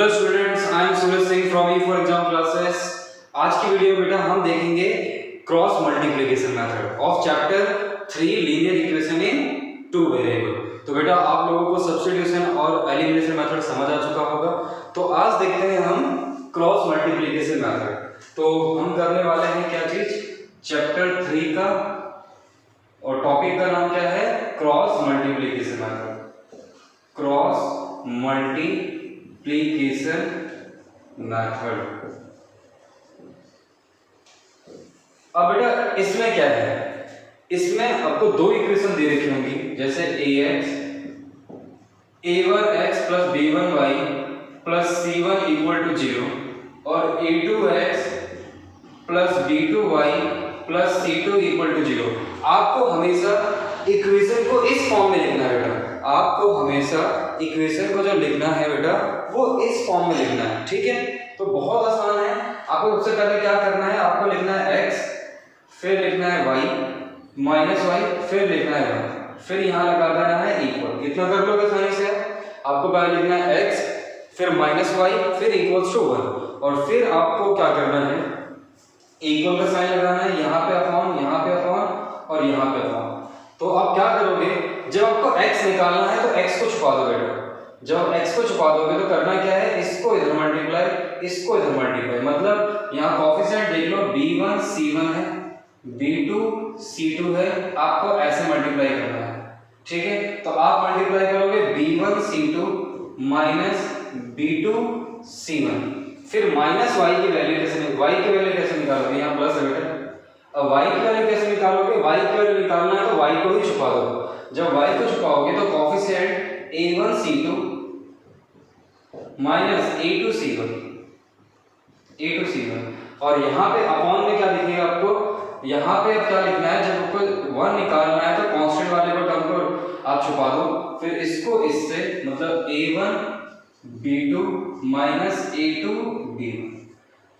Hello students, I am Suraj Singh from E for exam classes. आज की video बेटा हम देखेंगे cross multiplication method of chapter 3 linear equation in two variable. तो बेटा आप लोगों को सब्स्टिट्यूशन और एलिमिनेशन मेथड समझ आ चुका होगा। तो आज देखते हैं हम क्रॉस मल्टीप्लिकेशन मेथड। तो हम करने वाले हैं क्या चीज, चैप्टर 3 का, और टॉपिक का नाम क्या है, cross multiplication method. Cross multiplication method. अब बेटा इसमें क्या है, इसमें आपको दो इक्वेशन दे रखी होंगी, जैसे a1x plus b1y plus c1 equal to 0 और a2x plus b2y plus c2 equal to 0। आपको हमेशा इक्वेशन को इस फॉर्म में लिखना है बेटा। आपको हमेशा इक्वेशन को जो लिखना है बेटा वो इस फॉर्म में लिखना है, ठीक है। तो बहुत आसान है। आपको सबसे पहले क्या करना है, आपको लिखना है x, फिर लिखना है y माइनस y, फिर लिखना है 1, फिर यहाँ लगा देना है इक्वल। इतना कर लोगे आसानी से। आपको पहले लिखना है x, फिर माइनस y, फिर इक्वल्स टू 1, और फिर आपको क्या करना है, इक्वल का साइन लगाना है, यहाँ पे अपॉन, यहाँ पे अपॉन और यहाँ पे अपॉन। तो आप क्या करोगे, जब आपको x निकालना है तो x को छुपा दो बेटा। जब x को छुपा दोगे तो करना क्या है, इसको इधर मल्टीप्लाई, इसको इधर मल्टीप्लाई। मतलब यहाँ कोएफिशिएंट देख लो, b1 c1 है, b2 c2 है, आपको ऐसे मल्टीप्लाई करना है, ठीक है। तो आप मल्टीप्लाई करोगे b1 c2 minus b2 c1, फिर माइनस y की वैल्यू कैसे निकालोगे, यहाँ प्लस है बेटा। अब y की वैल्यू कैसे निकालोगे, y की वैल्यू निकालना है तो y को ही छुपा दो। जब y को छुपाओगे तो coefficient a1 c2 minus a2 c1, और यहाँ पे अपॉन में क्या लिखेगा आपको, यहाँ पे अब क्या लिखना है, जब आपको 1 निकालना है तो कांस्टेंट वाले को टर्म को आप छुपा दो, फिर इसको इससे, मतलब a1 b2 minus a2 b1।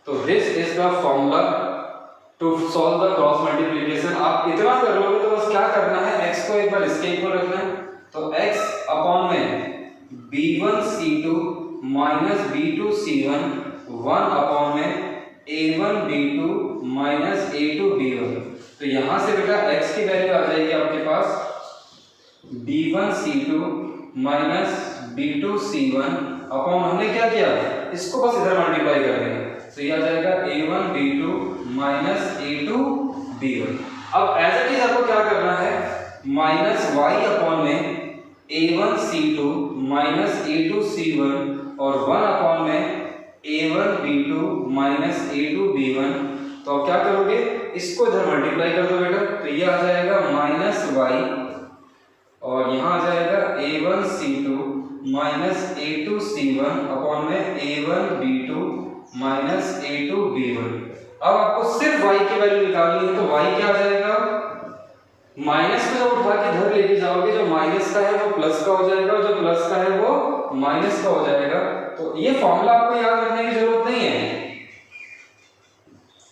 तो this is the formula to solve the cross multiplication. आप इतना कर लोगे तो बस क्या करना है, x को एक बार इसके इक्वल रखना है, तो x अपॉन में b1 c2 minus b2 c1 1 upon में a1 b2 minus a2 b1। तो यहां से बेटा x की वैल्यू आ जाएगी आपके पास b1 c2 minus b2 c1 upon, हमने क्या किया, इसको बस इधर मल्टीप्लाई कर देंगे, तो ये आ जाएगा a1 b2 minus a2 b1। अब एज इट इज आपको क्या करना है, माइनस y अपॉन में a1 c2 minus a2 c1 और 1 अपॉन में a1 b2 minus a2 b1। तो आप क्या करोगे, इसको इधर मल्टीप्लाई कर दो बेटा, तो ये आ जाएगा माइनस y, और यहाँ आ जाएगा a1 c2 minus a2 c1 upon में a1 b2 minus a2 b1। अब आपको सिर्फ y की वैल्यू निकालनी है, तो y क्या आ जाएगा, माइनस में जब उठा के इधर लेके जाओगे, जो माइनस का है वो प्लस का हो जाएगा, और जो प्लस का है वो माइनस का हो जाएगा। तो ये फॉर्मूला आपको याद रखने की जरूरत नहीं है,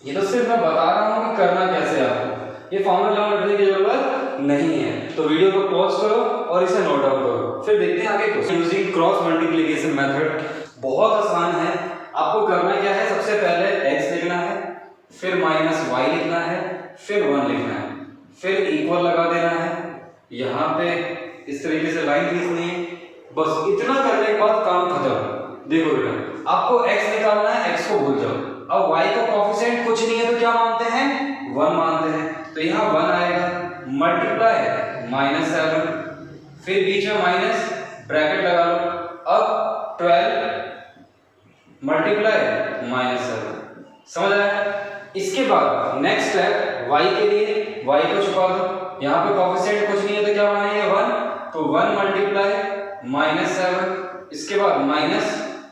ये तो सिर्फ मैं बता रहा हूँ कि करना कैसे आपको, ये फॉर्मूला याद रखने की जरूरत नहीं है। तो वीडियो को पॉज करो और इसे नोट डाउन करो, फिर देखते हैं आगे question. Using cross multiplication method बहुत आसान है। आपको करना क्या है, सबसे पहले x लिखना है, फिर माइनस y लिखना है, फिर 1 लिखना है, फिर इक्वल लगा देना है, यहाँ पे इस तरीके से लाइन खींचनी है। बस इतना करने के बाद काम खत्म। देखो बेटा, आपको x निकालना है, x को भूल जाओ। अब y का कोएफिशिएंट कुछ नहीं है तो क्या मानते हैं, 1 मानते हैं, तो यहाँ 1 आएगा, मल्टीप्लाई माइनस 7, फिर बीच में माइनस, ब्रैकेट लगा लो। अब 12 मल्टीप्लाई माइनस 7, समझ आया। इसके बाद नेक्स्ट स्टेप y के लिए, y को छुपा दो, यहाँ पे कोएफिशिएंट कुछ नहीं है तो क्या मानेंगे 1, तो 1 मल्टीप्लाई माइनस 7, इसके बाद माइनस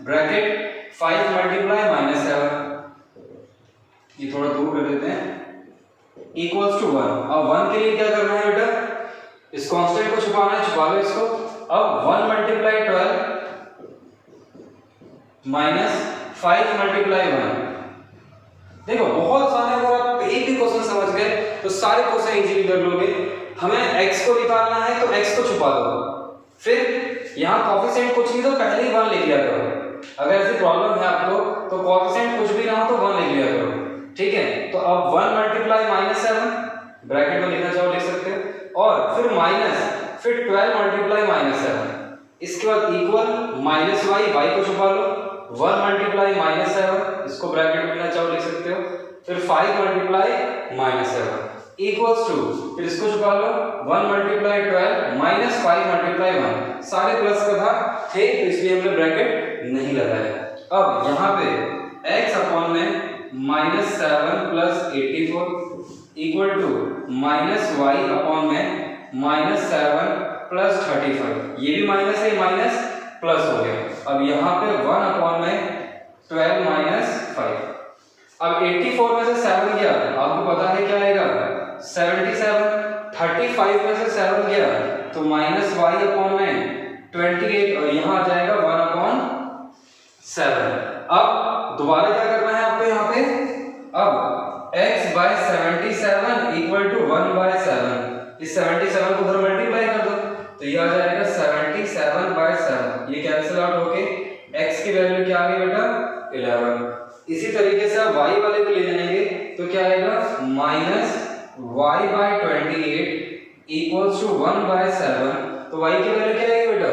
ब्रैकेट 5 मल्टीप्लाई माइनस 7, ये थोड़ा दूर कर देते हैं, इक्वल्स टू 1। अब 1 के लिए क्या करना है बेटा, इस कांस्टेंट को छुपाना है, छुपा लो इसको। अब 1 मल्टीप्लाई 12 माइनस 5 मल्टीप्लाई 1। देखो बहुत आसान है, अगर आप एक भी क्वेश्चन समझ गए तो सारे क्वेश्चन इजीली कर लोगे। हमें x को निकालना है तो x को छुपा दो, फिर यहाँ कोएफिशिएंट कुछ नहीं तो पहले ही 1 लिख लिया करो, अगर ऐसी प्रॉब्लम है आपको तो कोएफिशिएंट कुछ भी ना हो तो 1 लिख लिया करो, ठीक है। तो अब 1 मल्टीप्लाई -7 ब्रैकेट में लिखना चाहो लिख सकते हो, और फिर माइनस, फिर 12 मल्टीप्लाई -7, इसके बाद इक्वल -y, y को छुपा लो, 1 मल्टीप्लाई -7, इसको ब्रैकेट में लिखना चाहो लिख सकते हो, फिर 5 मल्टीप्लाई -7 इक्वल्स टू, फिर इसको छुपा लो, 1 मल्टीप्लाई 12 माइनस 5 मल्टीप्लाई 1, सारे प्लस का था थे तो इसलिए हमने ब्रैकेट नहीं लगाया। अब यहाँ पे x अपॉन में -7 plus 84 equal to -y upon में -7 प्लस 35, ये भी माइनस है, माइनस प्लस हो गया। अब यहाँ पे 1 अपॉन में 12 माइनस 5, अब 84 में से 7 गया, आपको पता है क्या आएगा 77, 35 में से 7 गया तो माइनस y अपॉन में 28, और यहाँ आ जाएगा 1 अपॉन 7। अब दोबारा क्या करना है आपको यहाँ पे, अब x by 77 equal to 1 by 7, इस 77 को उधर मल्टीप्लाई कर दो तो ये आ जाएगा 77 बाय 7, ये कैंसिल आउट होके x की वैल्यू क्या आ गई बेटा 11। इसी तरीके से आप y वाले को ले जाएंगे तो क्या आएगा minus y by 28 equals to 1 by 7, तो y की वैल्यू क्या आएगी बेटा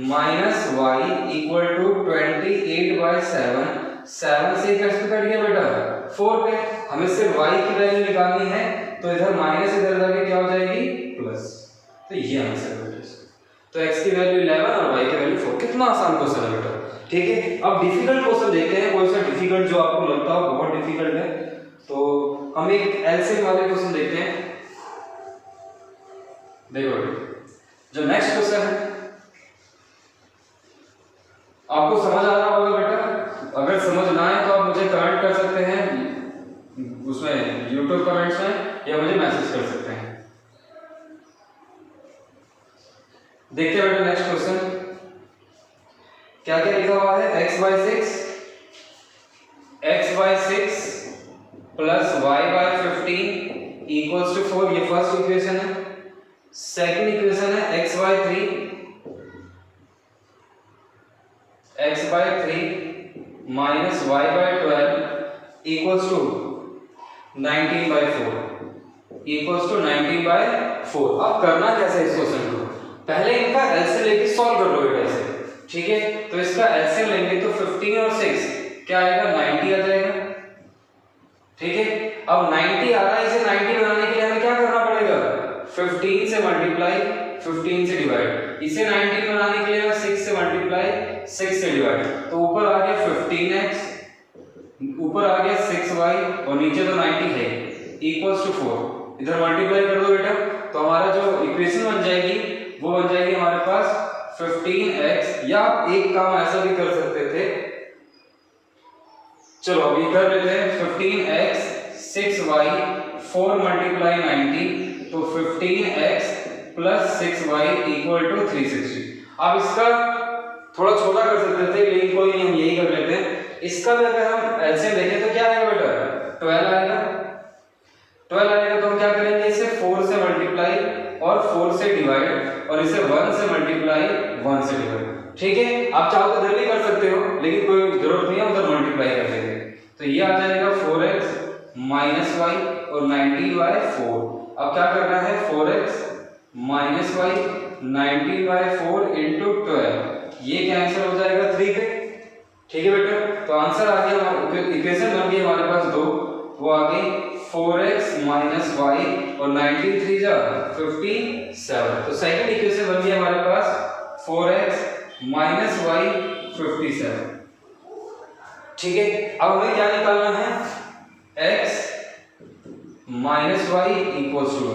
minus y equal to 28 by 7, 7 से कैसे कट गया बेटा 4 पे, हमें सिर्फ y की वैल्यू निकालनी है तो इधर माइनस इधर जाके क्या हो जाएगी प्लस, तो ये आंसर है बेटा। तो x की वैल्यू 11 और y की वैल्यू 4, कितना आसान क्वेश्चन है बेटा, ठीक है। अब डिफिकल्ट क्वेश्चन देखते हैं, कोई सा डिफिकल्ट जो आपको लगता हो बहुत डिफिकल्ट है, तो हम एक एलसीएम वाले क्वेश्चन देखते हैं। देखो जो नेक्स्ट क्वेश्चन है आपको समझ आ रहा होगा बेटा, अगर समझ ना आए तो आप मुझे कमेंट कर सकते हैं उसमें यूट्यूब कमेंट्स में, या मुझे मैसेज कर सकते हैं। देखते हैं बेटा नेक्स्ट क्वेश्चन क्या क्या लिखा हुआ है, x by 6 plus y by 15 equals to 4, ये फर्स्ट इक्वेशन है। सेकंड इक्वेशन है x by 3 minus y by 12 equals to 19 by 4 equals to 19 by 4। अब करना कैसे इस क्वेश्चन को, पहले इनका एलसीएम लेके सॉल्व कर लो बेटा इसे, ठीक है। तो इसका एलसीएम लेंगे तो 15 और 6 क्या आएगा 90 आ जाएगा, ठीक है। अब 90 आ रहा है, इसे 90 बनाने के लिए हमें क्या करना पड़ेगा 15 से मल्टीप्लाई 15 से डिवाइड, इसे 90 बनाने के लिए 6 से मल्टीप्लाई 6 से डिवाइड, तो ऊपर आ गया 15x, ऊपर आ गया 6y और नीचे तो 90 है इक्वल्स टू 4, इधर मल्टीप्लाई कर दो बेटा तो हमारा जो इक्वेशन बन जाएगी वो बन जाएगी हमारे पास 15x, या आप एक काम ऐसा भी कर सकते थे, चलो अभी कर लेते हैं 15x 6y 4 मल्टीप्लाई 90, तो 15x plus 6y equal to 360। अब इसका थोड़ा छोटा कर सकते थे लेकिन कोई नहीं, हम यही कर लेते हैं। इसका भी अगर हम एलसीएम देखें तो क्या आएगा बेटा 12 आएगा, 12 आएगा तो हम क्या करेंगे इसे 4 से मल्टीप्लाई और 4 से डिवाइड, और इसे 1 से मल्टीप्लाई 1 से डिवाइड, ठीक है। आप चाहो तो इधर भी कर सकते हो लेकिन कोई जरूरत नहीं है, उधर मल्टीप्लाई कर देंगे तो ये आ जाएगा 4x माइनस y और 90 बाय 4। अब क्या करना है 4x minus y 90 bye 4 into 12, ये कैंसिल हो जाएगा 3 पे, ठीक है बेटा। तो आंसर आ गया, इक्वेशन बन गई हमारे पास 2, वो आ गई 4x माइनस y और 93 जा 57, तो सेकंड इक्वेशन बन गई हमारे पास 4x माइनस y 57, ठीक है। अब हमें क्या निकालना है x minus y equals to,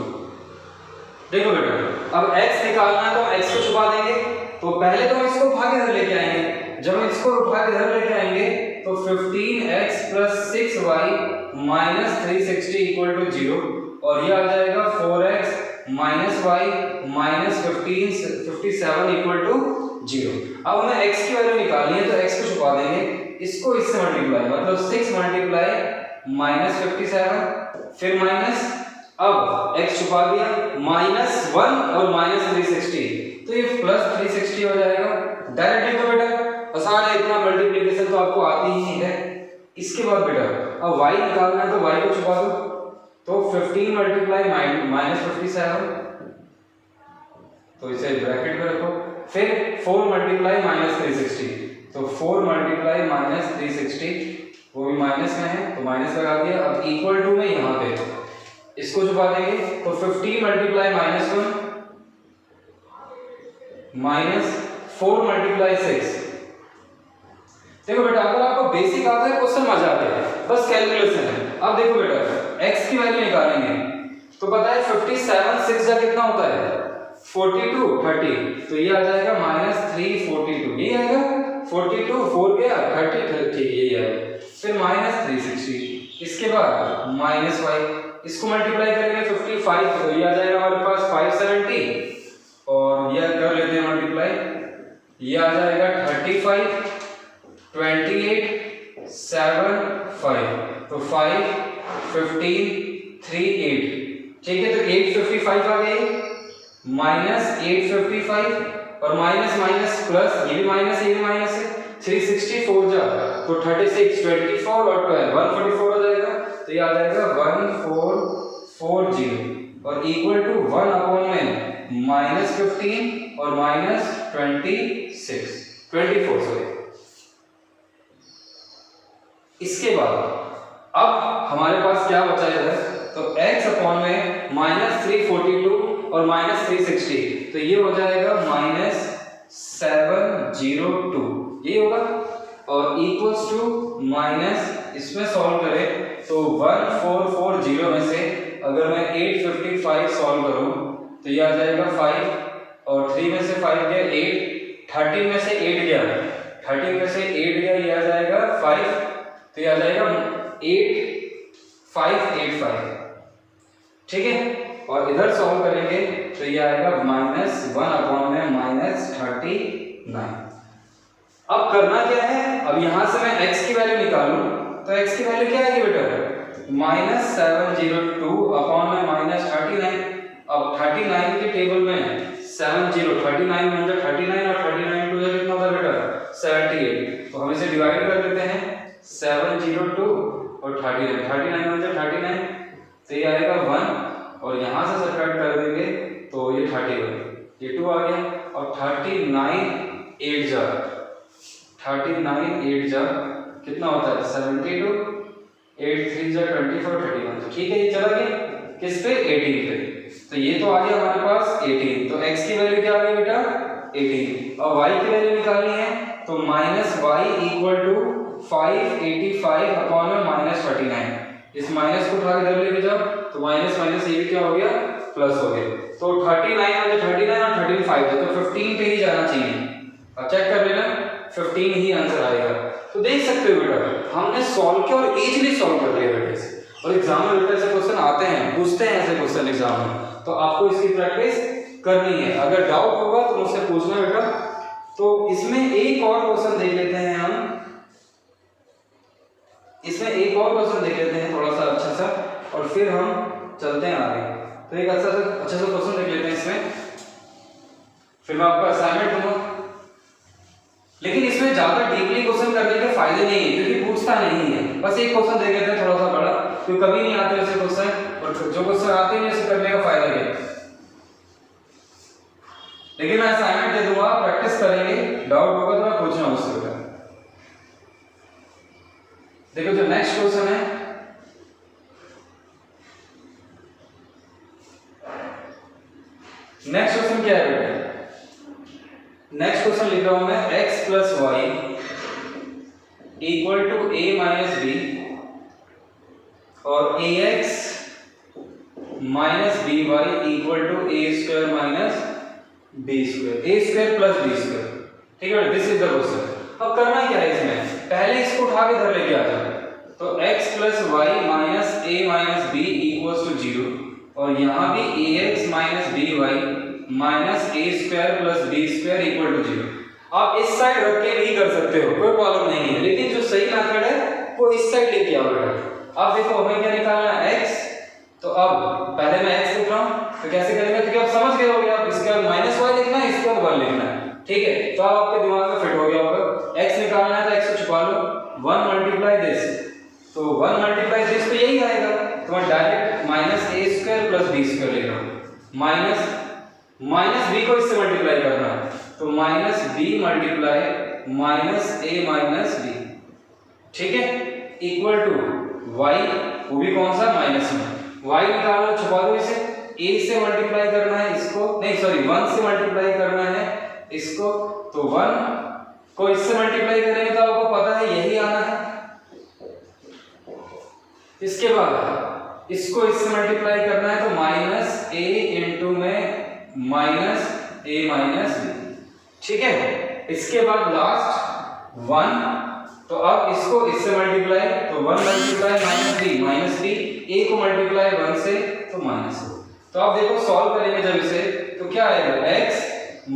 देखो बेटा अब x निकालना है तो x को छुपा देंगे, तो पहले तो हम इसको भाग इधर लेके आएंगे, जब हम इसको भाग इधर लेके आएंगे तो 15x plus 6y minus 360 equal to 0, और ये आ जाएगा 4x minus y minus 57 equal to 0। अब हमें x की वैल्यू निकालनी है तो x को छुपा देंगे, इसको इससे मल्टीप्लाई, मतलब 6 मल्टीप्लाई माइनस 57 फिर माइनस, अब x छुपा दिया -1 और -360, तो ये प्लस 360 हो जाएगा। डायरेक्ट लिखो बेटा, और आसान है, इतना मल्टीप्लिकेशन तो आपको आती ही है। इसके बाद बेटा अब y निकालना है तो y को छुपा दो, तो 15 मल्टीप्लाई -57, तो इसे ब्रैकेट में रखो। फिर 4 मल्टीप्लाई -360, तो 4 मल्टीप्लाई -360 वो भी माइनस में है तो माइनस लगा दिया। अब इक्वल टू में यहाँ पे इसको छुपा देंगे, तो 15 मल्टीप्लाई -1 -4 मल्टीप्लाई 6। देखो बेटा अगर आपको बेसिक आता है क्वेश्चन मजा आता है, बस कैलकुलेशन है। अब देखो बेटा x की वैल्यू निकालेंगे तो पता है 57 6 जा कितना होता है 42 30, तो ये आ जाएगा -342, ये आएगा 42 4 गया 30 ठीक यही आएगा। फिर -360, इसके बाद -y, इसको मल्टीप्लाई करेंगे 55 तो ये आ जाएगा हमारे पास 570, और ये कर लेते हैं मल्टीप्लाई, ये आ जाएगा 35 28 7 5, तो 5 15 3 8, ठीक है। तो 855 आ गई, -855 और माइनस माइनस प्लस, ये भी माइनस है ये भी माइनस है, 364 जा तो 36 24 और 12 144 हो जाएगा, तो ये आ जाएगा 1440 और इक्वल टू 1 अपॉन में -15 और -24 सॉरी। इसके बाद अब हमारे पास क्या बचा है, तो x अपॉन में -342 और -360, तो ये हो जाएगा -702, ये होगा, और इक्वल्स टू माइनस, इसमें सॉल्व करें तो 1440 में से अगर मैं 855 सॉल्व करूं तो ये आ जाएगा 5 और 3 में से 5 गया 8, 13 में से 8 गया 13 में से 8 गया, ये आ जाएगा 5, तो ये आ जाएगा 8585, ठीक है। और इधर सॉल्व करेंगे तो ये आएगा -1 अपॉन में -39। अब करना क्या है, अब यहां से मैं x की वैल्यू निकालूं तो x की वैल्यू क्या आएगी बेटा, -702 अपॉन में -39। अब 39 के टेबल में 39 में 39 और 39 टू कितना होता है बेटा 78, तो हम इसे डिवाइड कर देते हैं 702 और 39 में 39, तो ये आएगा 1 और यहाँ से सब्ट्रैक्ट कर देंगे तो ये 31, ये 2 आ गया, और 39 8 जा कितना होता है 72, 8 3 जा 24 31, तो ठीक है ये चला गया किस पे 18 पे, तो ये तो आ गया हमारे पास 18, तो x की वैल्यू क्या आ गई बेटा 18, और y की वैल्यू निकालनी है तो -y इक्वल टू 585 अपॉन में -39, इस माइनस को उठा के इधर लेके जाओ तो माइनस माइनस ये भी क्या हो गया प्लस हो गया, तो 39 और 13 5 है तो 15 पे ही जाना चाहिए। अब चेक कर लेना 15 ही आंसर आएगा। तो देख सकते हो बेटा हमने सॉल्व किया और इजीली सॉल्व कर लिया बेटा से, और एग्जाम में बेटा ऐसे क्वेश्चन आते हैं, पूछते हैं ऐसे क्वेश्चन एग्जाम में, तो आपको इसकी प्रैक्टिस करनी है। अगर डाउट होगा तो मुझसे पूछना बेटा। तो इसमें एक और क्वेश्चन देख लेते हैं हम, इसमें एक और क्वेश्चन देख लेते हैं थोड़ा सा अच्छा सा, और फिर हम चलते हैं आगे। तो एक अच्छा सा क्वेश्चन देख लेते हैं इसमें, फिर मैं आपको असाइनमेंट दूंगा, लेकिन इसमें ज्यादा डीपली क्वेश्चन करने के फायदे नहीं है क्योंकि पूछता नहीं है, बस एक क्वेश्चन देख लेते हैं थोड़ा सा बड़ा, क्योंकि कभी नहीं आते वैसे क्वेश्चन, और जो क्वेश्चन आते हैं इसे करने का फायदा क्या है। लेकिन मैं असाइनमेंट दे दूंगा, प्रैक्टिस करेंगे, डाउट होगा तो मैं पूछना उससे बेटा। देखो जो नेक्स्ट क्वेश्चन है, नेक्स्ट क्वेश्चन क्या है बेटा, नेक्स्ट क्वेश्चन लिख रहा हूं मैं x plus y equal to a minus b और ax minus b y equal to a square minus b square, a square plus b square, ठीक है। This is the question. अब करना क्या है इसमें, पहले इसको उठा के इधर लेके आ जाओ, तो x plus y minus a minus b equals to 0, और यहाँ भी ax minus b y minus a square plus b square equal to 0। आप इस साइड रख के भी कर सकते हो, कोई प्रॉब्लम नहीं है, लेकिन जो सही मेथड है वो इस साइड लेके आओ बेटा। अब देखो हमें क्या निकालना है x, तो अब पहले मैं x लिख रहा हूं, तो कैसे करेंगे, क्योंकि आप समझ गए होंगे, आप इसके बाद माइनस वाई लिखना है, इसके बाद 1 लिखना है, ठीक है। तो अब आपके दिमाग में फिट हो गया होगा, x माइनस बी को इससे मल्टीप्लाई करना है, तो माइनस बी मल्टीप्लाई माइनस ए माइनस बी, ठीक है, इक्वल टू वाई, वो भी कौन सा माइनस में, वाई निकालो, छुपा दो इसे, ए से मल्टीप्लाई करना है इसको, नहीं सॉरी 1 से मल्टीप्लाई करना है इसको, तो 1 को इससे मल्टीप्लाई करेंगे तो आपको पता है यही आना है। इसके बाद इसको इससे मल्टीप्लाई करना है तो माइनस ए इंटू में माइनस ए माइनस बी, ठीक है। इसके बाद लास्ट 1, तो अब इसको इससे मल्टीप्लाई, तो 1 मल्टीप्लाई माइनस बी, ए को मल्टीप्लाई 1 से तो माइनस। तो आप देखो सॉल्व करेंगे जब इसे तो क्या आएगा, x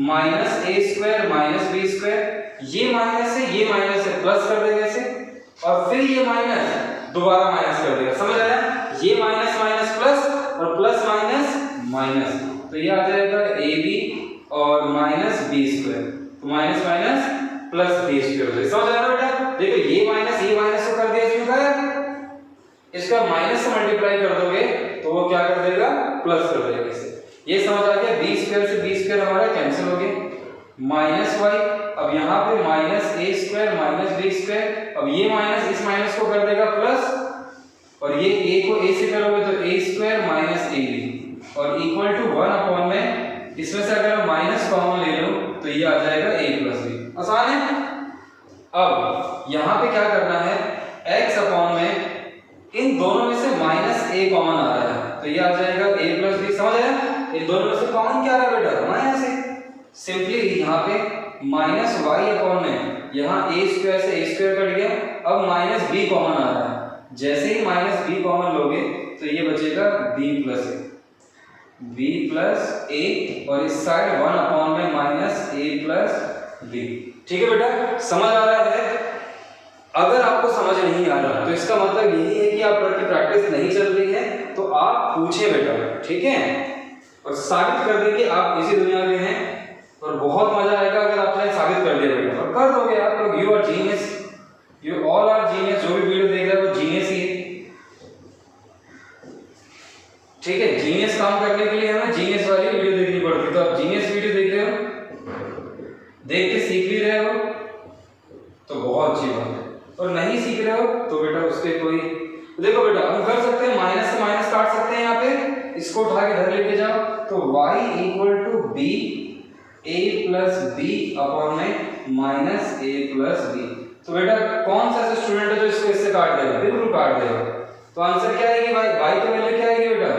माइनस ए स्क्वायर माइनस बी स्क्वायर, ये माइनस है ये माइनस है, प्लस कर देगा इसे, और फिर ये माइनस दोबारा माइनस कर देगा, समझ आया, ये माइनस माइनस प्लस और प्लस माइनस माइनस, तो ये आ जाएगा ए बी और माइनस बी स्क्वायर, तो minus minus plus b square, समझ आया बेटा। देखो ये माइनस को कर दिया इसमें क्या, इसका माइनस से मल्टीप्लाई कर दोगे तो वो क्या कर देगा, प्लस कर देगा इसे, ये समझ आ गया। बी स्क्वायर से बी स्क्वायर हमारा कैंसिल हो गया, माइनस वाई, अब यहाँ पे माइनस ए स्क्वायर माइनस बी स्क्वायर, अब ये माइनस इस माइनस को कर देगा प्लस, और ये ए को ए से करोगे तो ए स्क्वायर माइनस ए बी, और इक्वल टू 1 अपॉन में, इसमें से अगर माइनस कॉमन ले लो तो ये आ जाएगा ए प्लस बी, आसान है। अब यहाँ पे क्या करना है, x अपॉन में इन दोनों में से माइनस ए कॉमन आ रहा है, तो ये आ जाएगा ए प्लस बी, समझ आया। इन दोनों में से कॉमन क्या आ रहा है बेटा, माइनस ए, सिंपली यहाँ पे माइनस वाई अपॉन में, यहाँ ए स्क्वायर से ए स्क्वायर कट गया, अब माइनस बी कॉमन आ रहा है, जैसे ही माइनस बी कॉमन लोगे तो ये बचेगा बी प्लस ए, बी प्लस ए, और इस साइड 1 अपॉन में माइनस ए प्लस बी, ठीक है बेटा, समझ आ रहा है। अगर आपको समझ नहीं आ रहा तो इसका मतलब यही है कि आप की प्रैक्टिस नहीं चल रही है, तो आप पूछे बेटा, ठीक है, और साबित कर दें कि आप इसी दुनिया में हैं, और बहुत मजा आएगा अगर आपने साबित कर दिया बेटा, और कर दोगे आप लोग, you are genius, you all are genius, जो भी वीडियो देख रहा है वो जीनियस ही है, ठीक है। जीनियस काम करने के लिए हमें जीनियस वाली वीडियो देखनी पड़ती है, तो आप जीनियस वीडियो देख रहे हो, देख के सीख भी रहे हो तो बहुत अच्छी बात है, और नहीं सीख रहे हो तो बेटा उसके कोई, देखो बेटा हम कर सकते हैं, माइनस से माइनस काट सकते हैं, यहाँ पे इसको उठा के इधर लेके जाओ, तो y equal to b a plus b upon में माइनस ए प्लस बी, तो बेटा कौन सा ऐसा स्टूडेंट है जो इसको इससे काट देगा, बिल्कुल काट देगा, तो आंसर क्या आएगी, y की वैल्यू क्या आएगी बेटा,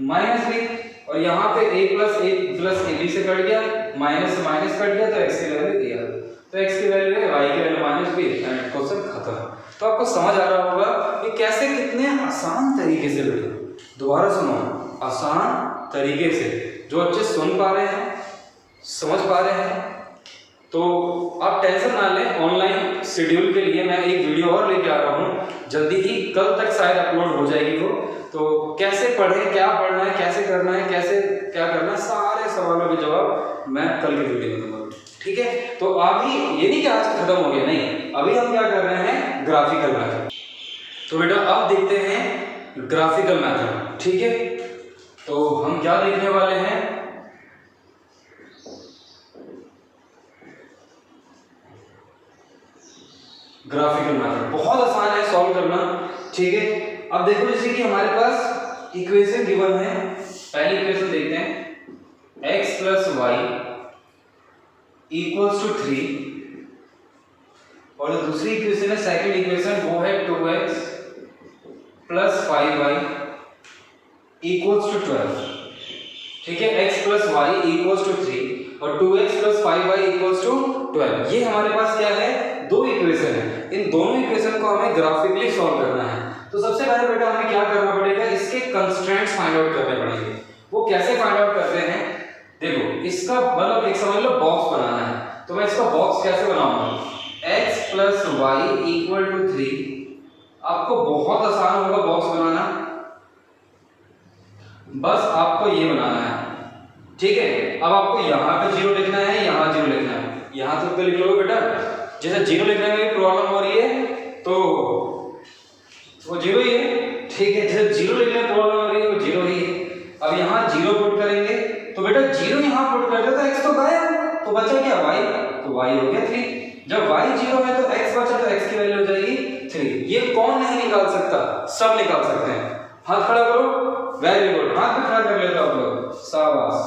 माइनस बी, और यहाँ पे a प्लस ए बी से कट गया, माइनस से माइनस कट गया, तो x की वैल्यू a आ गई, तो x की वैल्यू है, y की value minus b, and question खत्म। तो आपको समझ आ रहा होगा कि कैसे कितने आसान तरीके से बेटा, दोबारा सुनो, आसान तरीके से, जो बच्चे सुन पा रहे हैं समझ पा रहे हैं, तो आप टेंशन ना लें, ऑनलाइन शेड्यूल के लिए मैं एक वीडियो और लेके आ रहा हूँ, जल्दी ही, कल तक शायद अपलोड हो जाएगी वो, तो कैसे पढ़ें, क्या पढ़ना है, कैसे करना है, कैसे क्या करना है, सारे सवालों के जवाब मैं कल के वीडियो में दूंगा, ठीक है। तो अभी ये नहीं कि आज खत्म हो गया, नहीं, अभी हम क्या कर रहे हैं, ग्राफिकल मेथड, तो बेटा अब देखते हैं ग्राफिकल मेथड, ठीक है। तो हम क्या देखने वाले हैं, ग्राफिकल मेथड, बहुत आसान है सॉल्व करना, ठीक है। अब देखो जैसे कि हमारे पास इक्वेशन गिवन है, पहली इक्वेशन देखते हैं, x plus y equals to 3, और जो दूसरी इक्वेशन है, सेकंड इक्वेशन, वो है 2x plus 5y equals to 12, ठीक है। x plus y equals to 3 और 2x plus 5y equals to 12, ये हमारे पास क्या है, दो इक्वेशन है, इन दोनों इक्वेशन को हमें ग्राफिकली सॉल्व करना है। तो सबसे पहले बेटा हमें क्या करना पड़ेगा, इसके कंस्ट्रेंट्स फाइंड आउट करने पड़ेंगे। वो कैसे फाइंड आउट करते हैं, देखो इसका मतलब एक समझ लो बॉक्स बनाना है, तो मैं इसका बॉक्स कैसे बनाऊंगा, x plus y equal to 3, आपको बहुत आसान होगा बॉक्स बनाना, बस आपको ये बनाना है, ठीक है। अब आपको यहाँ पे 0 लिखना है, यहाँ 0 लिखना है, यहाँ तक तो लिख लो बेटा, जैसे 0 लिखने में प्रॉब्लम हो रही है तो वो 0 ही है, ठीक है, जैसे 0 लिखने में प्रॉब्लम हो रही है वो 0 ही है। अब यहाँ 0 पुट करेंगे तो बेटा 0 यहाँ पुट कर दो तो x तो गायब, तो बचा क्या y, तो y हो गया 3। जब y 0 है तो x बचा तो x की वैल्यू हो जाएगी 3। ये कौन नहीं निकाल सकता, सब निकाल सकते हैं। हाथ खड़ा करो, वेरी गुड, हाथ भी खड़ा कर लेते हो आप लोग, शाबाश।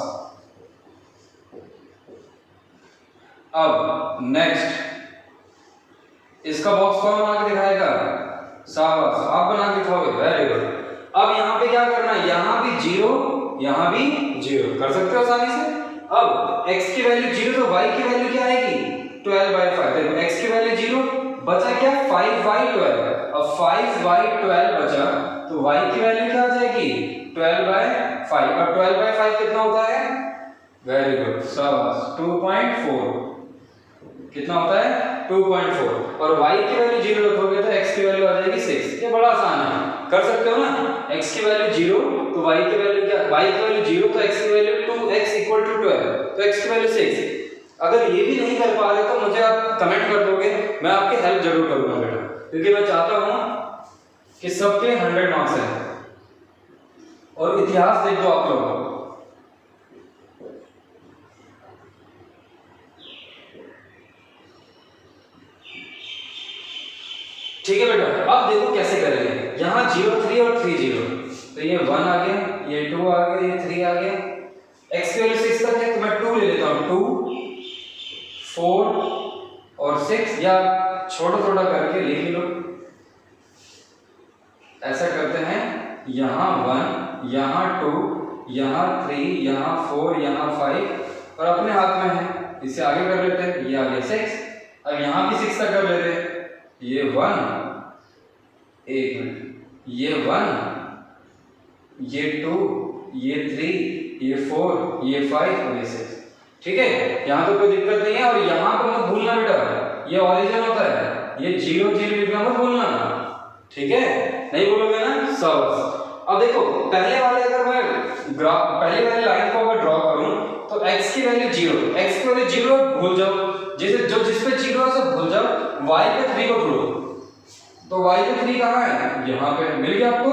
अब नेक्स्ट इसका बॉक्स कौन बना के दिखाएगा, शाबाश, आप बना के दिखाओगे, वेरी गुड। अब यहाँ पे क्या करना है, यहाँ भी 0 यहाँ भी 0 कर सकते हो आसानी से। अब x की वैल्यू 0 तो y की वैल्यू क्या आएगी 12/5। देखो x की वैल्यू 0 बचा क्या 5/12। अब 5/12 बचा तो y की वैल्यू क्या आ जाएगी 12/5। और 12/5 कितना होता है, वेरी गुड, शाबाश, 2.4 कितना होता है 2.4। और y की वैल्यू 0 रखोगे तो x की वैल्यू आ जाएगी 6। ये बड़ा आसान है, कर सकते हो ना। x की वैल्यू 0 तो y की वैल्यू क्या, y की वैल्यू 0 तो x की वैल्यू 2x = 12 तो x की वैल्यू 6। अगर ये भी नहीं कर पा रहे तो मुझे आप कमेंट कर दोगे, मैं आपकी हेल्प जरूर करूंगा बेटा, क्योंकि मैं चाहता हूं कि सबके 100 मार्क्स हैं। और इतिहास देख दो आप लोग, ठीक है बेटा। अब देखो कैसे करेंगे, यहाँ 0 3 और 3 0, तो ये 1 आ गया, ये 2 आ गया, ये 3 आ गया। x की वैल्यू 6 तक है तो मैं 2 ले लेता हूँ, 2 4 और 6, या छोटा छोटा करके लिख लो। ऐसा करते हैं, यहाँ 1 यहाँ 2 यहाँ 3 यहाँ 4 यहाँ 5 और अपने हाथ में है, इसे आगे कर लेते हैं, ये आ गया 6। अब यहाँ भी 6 तक कर लेते हैं, ये 1, एक मिनट, ये 1 ये 2 ये 3 ये 4 ये 5 और ये 6, ठीक है। यहाँ तो कोई दिक्कत नहीं है। और यहाँ पर मत भूलना बेटा, ये ओरिजिन होता है, ये 0 0 लिखना मत भूलना, ठीक है, नहीं भूलोगे ना, सब। अब देखो पहले वाले, अगर मैं पहले वाले लाइन को अगर ड्रॉ करूं तो x की वैल्यू 0, x की वैल्यू 0 भूल जाओ, जैसे जो जिस पे 0 है सब भूल जाओ, y पे 3 को ढूंढो, तो y पे 3 कहाँ है, यहाँ पे मिल गया आपको,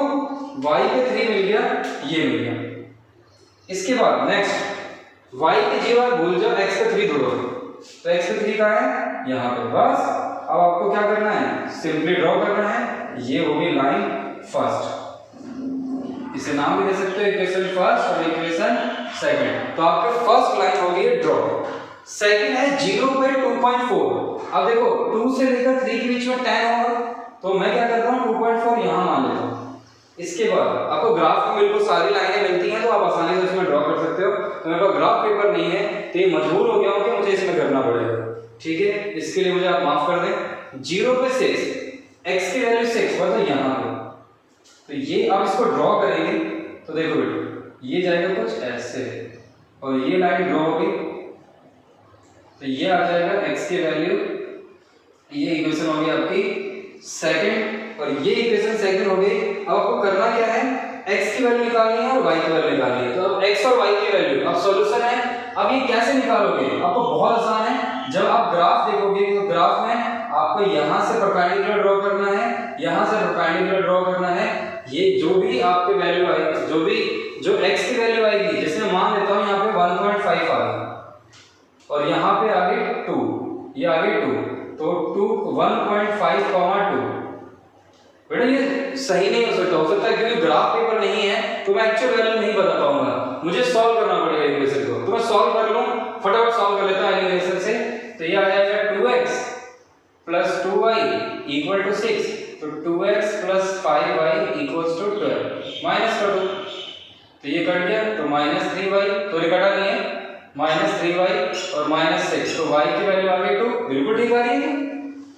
y पे 3 मिल गया, ये मिल गया। इसके बाद नेक्स्ट y पे 0 भूल जाओ, x पे 3 ढूंढो, तो x पे 3 कहाँ है, यहाँ पे। बस अब आपको क्या करना है, सिंपली ड्रॉ करना है, ये होगी लाइन फर्स्ट, इसे नाम भी दे सकते हो इक्वेशन फर्स्ट और इक्वेशन सेकंड। तो आपके फर्स्ट लाइन होगी ड्रॉ, सेकंड है 0 पे 2.4। अब देखो 2 से लेकर 3 के बीच में 10 होगा, तो मैं क्या करता हूँ 2.4 यहाँ मान लेता हूँ। इसके बाद आपको ग्राफ में बिल्कुल सारी लाइनें मिलती हैं, तो आप आसानी से इसमें ड्रॉ कर सकते हो। तो मेरे पास ग्राफ पेपर नहीं है तो ये मजबूर हो गया हूँ कि मुझे इसमें करना पड़ेगा, ठीक है, इसके लिए मुझे आप माफ कर दें। 0 पे 6, x की वैल्यू 6 मतलब यहाँ पे, तो ये आप इसको ड्रॉ करेंगे तो देखो बेटा ये जाएगा कुछ ऐसे, और ये लाइन ड्रॉ होगी तो ये आ जाएगा x की वैल्यू, ये इक्वेशन होगी आपकी सेकंड, और ये इक्वेशन सेकंड हो गई। अब आपको करना क्या है, x की वैल्यू निकालनी है और y की वैल्यू निकालनी है। तो अब x और y की वैल्यू, अब सॉल्यूशन है। अब ये कैसे निकालोगे, आपको बहुत आसान है। जब आप ग्राफ देखोगे तो ग्राफ में आपको यहां से परपेंडिकुलर ड्रॉ करना है, यहां से परपेंडिकुलर ड्रॉ करना है। ये जो भी आपके वैल्यू आएगी, जो x की वैल्यू आएगी, जैसे मान लेता हूं यहां पे 1.5 आ गई और यहां पे आगे 2, ये आगे 2, तो 1.5, 2 बेटा ये सही नहीं हो सकता है क्योंकि ग्राफ पेपर नहीं है, तो मैं एक्चुअल वैल्यू नहीं बता पाऊंगा, मुझे सॉल्व करना पड़ेगा इक्वेशन को। तो मैं सॉल्व कर लूं, फटाफट सॉल्व कर लेता हूं एलिमिनेशन से। तो ये आ जाएगा 2x + 2y = 6, तो 2x + 5y = 12, माइनस कर दो, तो ये कट गया, तो -3y, तो ये कटा नहीं है, -3y और -6, तो y की वैल्यू आ गई 2, बिल्कुल ठीक आ रही है,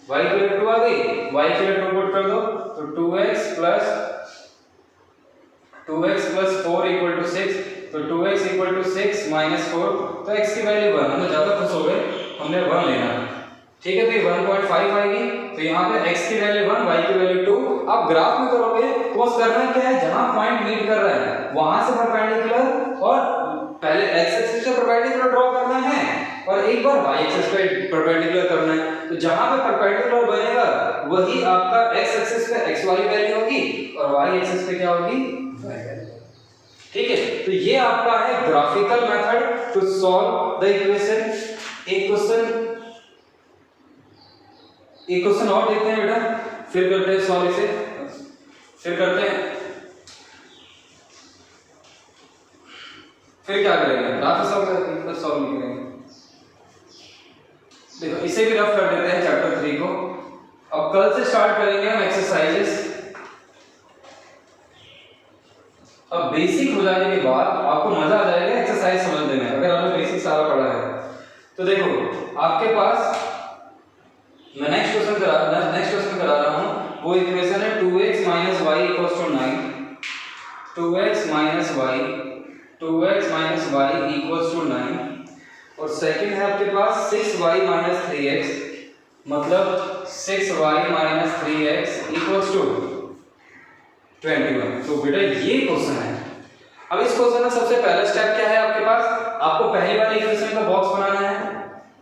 y की वैल्यू 2 आ गई, y की वैल्यू 2 पुट कर दो, तो 2x + 4 = 6, तो 2x = 6 - 4, तो x की वैल्यू 1, हम तो ज्यादा खुश हो गए, हमने 1 लेना है, ठीक है। तो ये 1.5 आएगी, तो यहाँ पे x की वैल्यू 1, y की वैल्यू 2। आप ग्राफ में करोगे तो बस करना क्या है, जहां पॉइंट मीट कर रहा है वहां से परपेंडिकुलर, और पहले x एक्सिस पे परपेंडिकुलर ड्रॉ करना है और एक बार y एक्सिस पे परपेंडिकुलर करना है। तो जहां पे परपेंडिकुलर बनेगा वही आपका x एक्सिस पे x वाली वैल्यू होगी और y एक्सिस पे क्या होगी, y वैल्यू, ठीक है। तो ये आपका है graphical method to solve the equation. एक क्वेश्चन और देखते हैं बेटा, फिर करते हैं सॉल्व इसे, फिर करते हैं, फिर क्या करेंगे, ग्राफ सॉल्व नहीं करेंगे। देखो इसे भी रफ कर देते हैं चैप्टर 3 को। अब कल से स्टार्ट करेंगे हम एक्सरसाइजेस। अब बेसिक हो जाने के बाद आपको मजा आ जाएगा एक्सरसाइज समझने में, अगर आपने बेसिक सारा पढ़ा है। तो देखो आपके पास मैं नेक्स्ट क्वेश्चन करा रहा हूं, वो इक्वेशन है 2x - y = 9, 2x - y = 9, और सेकंड है आपके पास 6y - 3x, मतलब 6y - 3x = 21। तो बेटा ये क्वेश्चन है। अब इस क्वेश्चन में सबसे पहला स्टेप क्या है आपके पास, आपको पहली वाली इक्वेशन का बॉक्स बनाना है।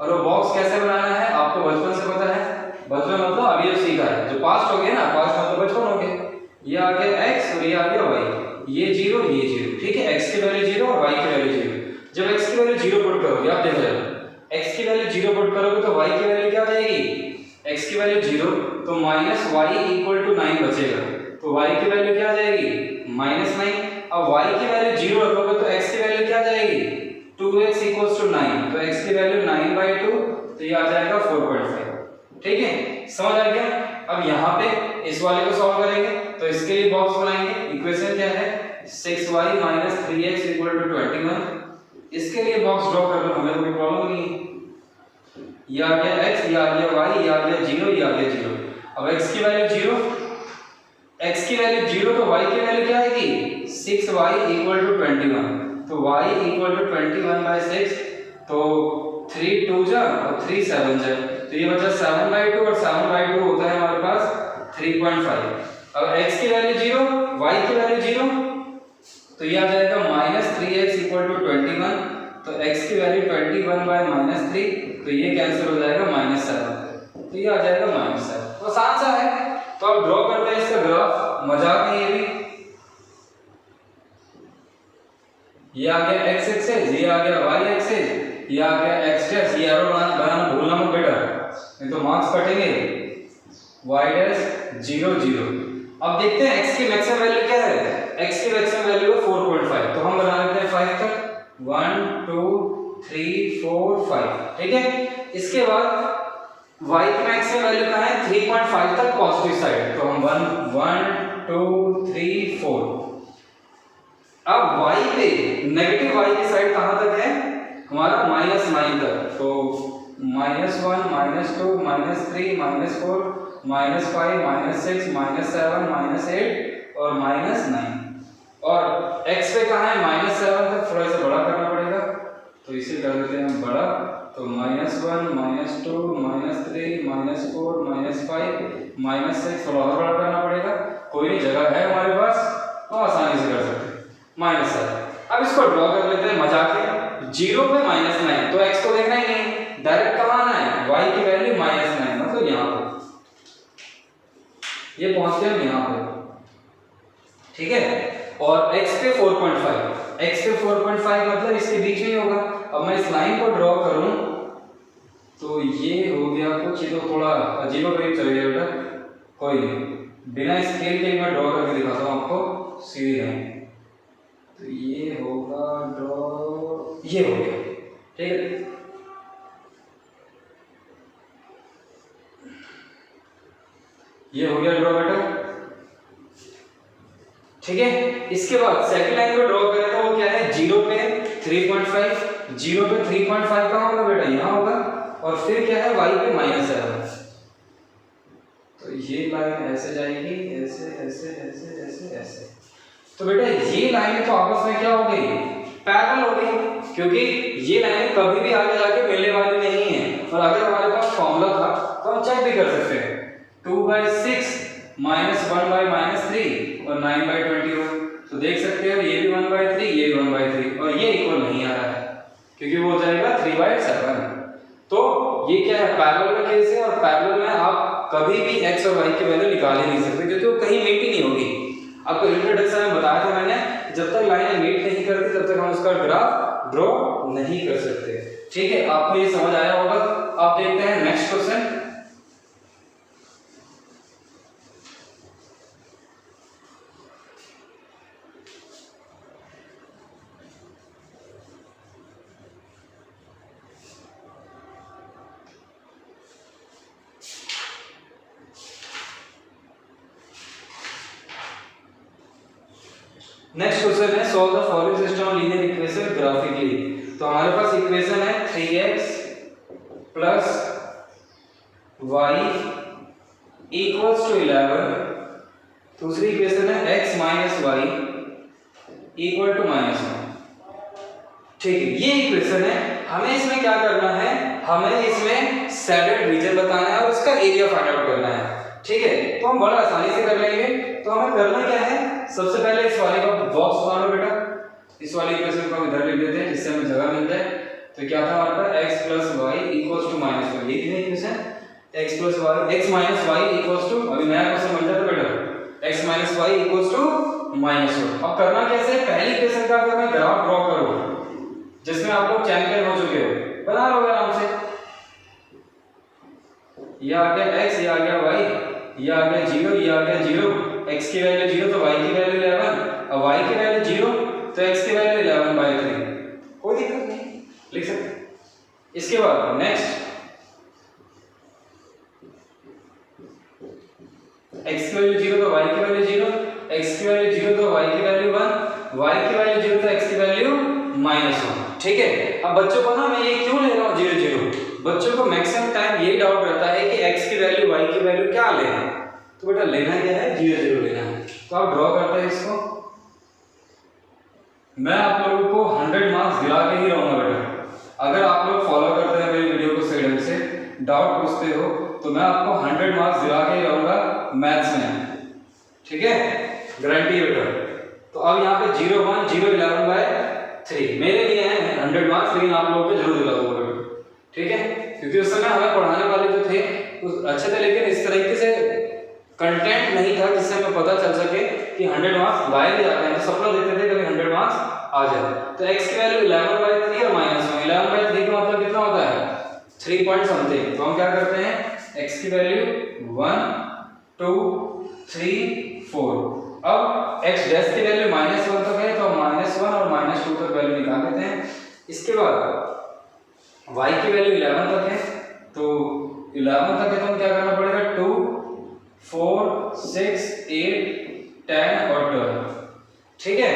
और वो बॉक्स कैसे बनाना है आपको बचपन से पता है, बचपन मतलब अभी जो सीखा है, जो पास्ट हो गया ना, पास्ट मतलब बचपन हो गया। ये आ गया x और ये आ गया y, ये 0 ये 0, ठीक है। x की वैल्यू 0 और y की वैल्यू 0। जब x की वैल्यू 0 पुट करोगे, आप देखो जरा, x की वैल्यू 0 पुट करोगे तो y की वैल्यू क्या आ जाएगी, x की वैल्यू 0 तो -y = 9 बचेगा, तो y की वैल्यू क्या आ जाएगी -9। अब y की वैल्यू 0 रखोगे तो x की वैल्यू क्या आ जाएगी 2x = 9, तो x की वैल्यू 9/2, तो ये आ जाएगा 4.5। ठीक है, समझ आ गया। अब यहाँ पे इस वाले को सॉल्व करेंगे, तो इसके लिए बॉक्स बनाएंगे। इक्वेशन क्या है 6y - 3x = 21। इसके लिए बॉक्स ड्रॉ कर लो, हमें कोई प्रॉब्लम नहीं है। ये आ गया x, ये आ गया y, ये आ गया 0, ये आ गया 0। अब x की वैल्यू 0, x की वैल्यू 0 तो y की वैल्यू क्या आएगी 6y = 21, तो y = 21/6, तो 3 2 जा और 3 7 जा, तो ये बचा 7/2 और 7/2 होता है हमारे पास 3.5। अब x की वैल्यू 0, y की वैल्यू 0, तो ये आ जाएगा -3x = 21, तो x की वैल्यू 21/-3, तो ये कैंसिल हो जाएगा -7, तो ये आ जाएगा -7। तो आसान सा है। तो अब ड्रॉ करते हैं इसका ग्राफ, मजाक है ये भी। ये आ गया x एक्सिस, ये आ गया y एक्सिस, ये आ गया x डैश, ये एरो बनाना भूलना मत बेटा, नहीं तो मार्क्स कटेंगे। y dash 0 0। अब देखते हैं x की मैक्सिमम वैल्यू क्या है, x की मैक्सिमम वैल्यू है 4.5, तो हम बना लेते हैं 5 तक, 1 2 3 4 5, ठीक है। इसके बाद y की मैक्सिमम वैल्यू कहाँ है 3.5 तक पॉजिटिव साइड, तो हम 1 2 3 4। अब y पे नेगेटिव y की साइड कहां तक है हमारा -9 तक, तो -1 -2 -3 -4 -5 -6 -7 -8 और -9। और x पे कहां है -7 तक, थोड़ा सा बड़ा करना पड़ेगा, तो इसे कर देते हैं हम बड़ा, तो -1 -2 -3 -4 -5 -6, थोड़ा और बड़ा करना पड़ेगा, कोई नहीं जगह है हमारे पास तो आसानी से कर सकते हैं -7। अब इसको ड्रॉ कर लेते हैं मजाक है, 0 पे -9, तो x को देखना ही नहीं, डायरेक्ट कहां आना है y की वैल्यू -9, मतलब यहां पे, ये पहुंचते हैं यहां पे, ठीक है। और x पे 4.5 मतलब इसके बीच में ही होगा। अब मैं इस लाइन को ड्रॉ करूं तो ये हो गया कुछ, ये तो थोड़ा अजीब गरीब चल गया बेटा, कोई नहीं, बिना स्केल के मैं ड्रॉ करके दिखाता हूं आपको सीधी लाइन। तो ये होगा ड्रॉ, ये हो गया, ठीक है। ये हो गया ड्रॉ बेटा, ठीक है। इसके बाद सेकंड लाइन को ड्रॉ करें तो वो क्या है 0 पे 3.5, 0 पे 3.5 कहां होगा बेटा यहां होगा, और फिर क्या है y पे -7, तो ये लाइन ऐसे जाएगी, ऐसे ऐसे ऐसे ऐसे ऐसे, तो बेटा ये लाइनें तो आपस में क्या हो गई पैरेलल हो गई, क्योंकि ये लाइनें कभी भी आगे जाके मिलने वाली नहीं है। और अगर हमारे पास फॉर्मूला था तो हम चेक भी कर सकते हैं, 2/6 -1/-3 और 9/21, तो देख सकते हो ये भी 1/3 ये भी 1/3, और ये इक्वल नहीं आ रहा है क्योंकि वो हो जाएगा 3/7। तो ये क्या है पैरेलल का केस है, और पैरेलल में आप कभी भी x और y की वैल्यू निकाल ही नहीं सकते क्योंकि वो कहीं मीट ही नहीं होगी। आपको इंट्रोडक्शन में बताया था मैंने, जब तक लाइनें मीट नहीं करती तब तक हम उसका ग्राफ ड्रॉ नहीं कर सकते। ठीक है, आपको ये समझ आया होगा। आप देखते हैं नेक्स्ट क्वेश्चन। नेक्स्ट क्वेश्चन है solve the following system of linear equation graphically. तो हमारे पास इक्वेशन है 3x plus y equals to 11। दूसरी इक्वेशन है x minus y equal to -1। ठीक है, ये इक्वेशन है। हमें इसमें क्या करना है, हमें इसमें सैडल रीजन बताना है और उसका एरिया फाइंड आउट करना है। ठीक है, तो हम बड़ा आसानी से कर लेंगे। तो हमें करना क्या है, सबसे पहले इस वाले का बॉक्स बना लो बेटा। इस वाली इक्वेशन को हम इधर लिख देते हैं जिससे हमें जगह मिल जाए। तो क्या था हमारे पास x plus y equals to -1। ये थी equation x plus y x minus y equals to, अभी नया क्वेश्चन बन जाता बेटा, x minus y equals to -1। अब करना कैसे, पहली इक्वेशन का करना ग्राफ ड्रॉ करो जिसमें आप लोग चैंपियन हो चुके हो, बना लो आराम से। ये आ गया x, ये आ गया y, ये आ गया 0, ये आ गया 0। x की वैल्यू 0 तो y की वैल्यू 11, और y की वैल्यू 0 तो x की वैल्यू 11/3। कोई दिक्कत नहीं, लिख सकते। इसके बाद नेक्स्ट x की वैल्यू 0 तो y की वैल्यू 0, x की वैल्यू 0 तो y की वैल्यू 1, y की वैल्यू 0 तो x की वैल्यू -1। ठीक है, अब बच्चों को ना मैं ये क्यों ले रहा हूँ 0 0, बच्चों को मैक्सिमम टाइम यही डाउट रहता है कि x की वैल्यू y की वैल्यू क्या लेना है। तो बेटा लेना क्या है, 0 0 लेना है। तो आप ड्रॉ करते हैं इसको। मैं आप लोगों को 100 मार्क्स दिला के ही रहूंगा बेटा। अगर आप लोग फॉलो करते हैं मेरी वीडियो को सही ढंग से, डाउट पूछते हो, तो मैं आपको 100 मार्क्स दिला के ही रहूंगा मैथ्स में। ठीक है, गारंटी बेटा। तो अब यहाँ पे 0 1 0 11/3 मेरे लिए है 100 मार्क्स, लेकिन आप लोगों को जरूर दिलाऊंगा बेटा। ठीक है, क्योंकि उस समय हमें पढ़ाने वाले जो थे अच्छे थे, लेकिन इस तरीके से कंटेंट नहीं था जिससे हमें पता चल सके कि 100 मार्क्स लाए भी जाते हैं। तो सपना देखते थे कभी 100 मार्क्स आ जाए। तो x की वैल्यू 11/3 और -1। 11/3 का मतलब कितना होता है, 3 पॉइंट समथिंग। तो हम क्या करते हैं, x की वैल्यू 1 2 3 4। अब x डैश की वैल्यू -1 तक है, तो -1 और -2 तक वैल्यू निकाल देते हैं। इसके बाद y की वैल्यू 11 तक है, तो 11 तक है तो हम क्या करना पड़ेगा, 2 4 6 8 10 और 12। ठीक है,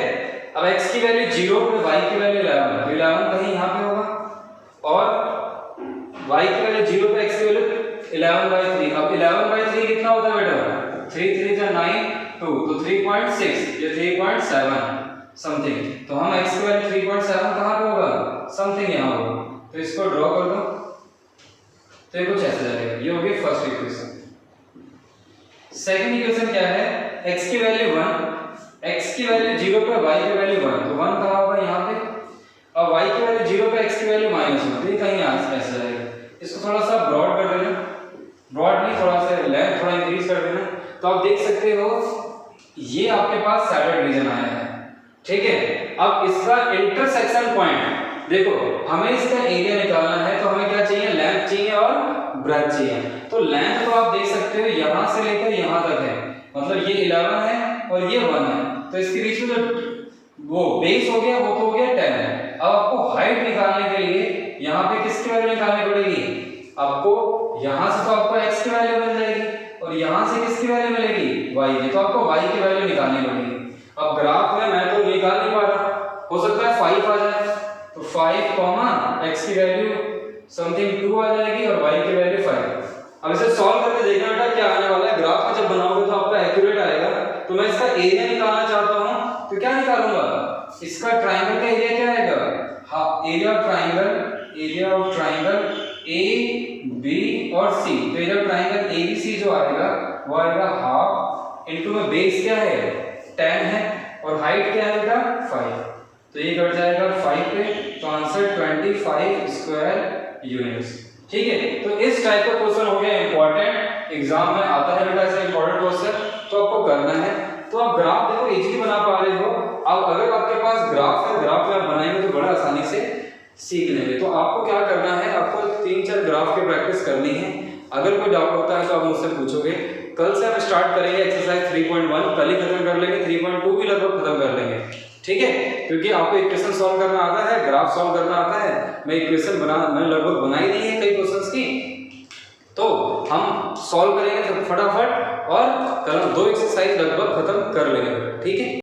अब x की वैल्यू 0 पे y की वैल्यू 11, तो 11 कहीं यहाँ पे होगा, और y की वैल्यू 0 पे x की वैल्यू 11/3। अब 11/3 कितना होता है बेटा, 3 3 जा 9 2, तो 3.6, ये 3.7 समथिंग। तो हम x की वैल्यू 3.7 कहाँ पे होगा, समथिंग यहाँ होगा। तो इसको ड्रॉ कर दो, तो ये कुछ ऐसा जाएगा। ये हो गई फर्स्ट इक्वेशन। सेकंड इक्वेशन क्या है, x की वैल्यू 1, x की वैल्यू 0 पे y की वैल्यू 1, तो 1 कहाँ होगा यहाँ पे, और y की वैल्यू 0 पे x की वैल्यू -1, तो ये कहीं ऐसा जाएगा। इसको थोड़ा सा ब्रॉड कर देना, ब्रॉड नहीं, थोड़ा सा लेंथ थोड़ा इंक्रीज कर देना। तो आप देख सकते हो ये आपके पास सैडल रीजन आया है। ठीक है, अब इसका इंटरसेक्शन पॉइंट देखो, हमें इसका एरिया निकालना है, तो हमें क्या चाहिए, लेंथ चाहिए और ब्रेथ चाहिए। तो लेंथ तो आप देख सकते हो यहाँ से लेकर यहाँ तक है, मतलब ये 11 है और ये 1 है, तो इसके बीच में जो वो बेस हो गया वो तो हो गया 10 है। अब आपको हाइट निकालने के लिए यहाँ पे किसकी वैल्यू निकालनी पड़ेगी, आपको यहाँ से तो आपको x की वैल्यू मिल जाएगी, और यहाँ से किसकी वैल्यू मिलेगी, y की, तो आपको y की वैल्यू निकालनी पड़ेगी। अब ग्राफ में मैं तो निकाल नहीं पा रहा, हो सकता है 5 आ जाए, तो 5, x की वैल्यू समथिंग 2 आ जाएगी और y की वैल्यू 5। अब इसे सॉल्व करके देखना बेटा क्या आने वाला है। ग्राफ में जब बनाओगे तो आपका एक्यूरेट आएगा। तो मैं इसका एरिया निकालना चाहता हूं, तो क्या निकालूंगा, इसका ट्रायंगल का एरिया क्या आएगा, हां area of triangle a b और सी। तो एरिया ऑफ ट्रायंगल एबीसी जो आएगा वो आएगा हाफ इनटू में बेस क्या है 10 है और हाइट क्या है बेटा 5, तो ये कट जाएगा 5 पे, तो आंसर 25 स्क्वायर यूनिट्स। ठीक है, तो इस टाइप का क्वेश्चन हो गया इंपॉर्टेंट, एग्जाम में आता है बेटा ऐसा इंपॉर्टेंट क्वेश्चन, तो आपको करना है। तो आप ग्राफ देखो इजीली बना पा रहे हो। अब अगर आपके पास ग्राफ है, ग्राफ में आप बनाएंगे तो बड़ा आसानी से सीख लेंगे। तो आपको क्या करना है, आपको 3-4 ग्राफ की प्रैक्टिस करनी है। अगर कोई डाउट होता है तो आप मुझसे पूछोगे। कल से हम स्टार्ट करेंगे एक्सरसाइज 3.1, कल ही खत्म कर लेंगे, 3.2 भी लगभग खत्म कर लेंगे, ठीक है। क्योंकि आपको इक्वेशन सॉल्व करना आता है, ग्राफ सॉल्व करना आता है। मैं इक्वेशन मैंने लगभग बनाई दी है कई क्वेश्चंस की, तो हम सॉल्व करेंगे तो फटाफट और कल 2 एक्सरसाइज लगभग खत्म कर लेंगे, ठीक है।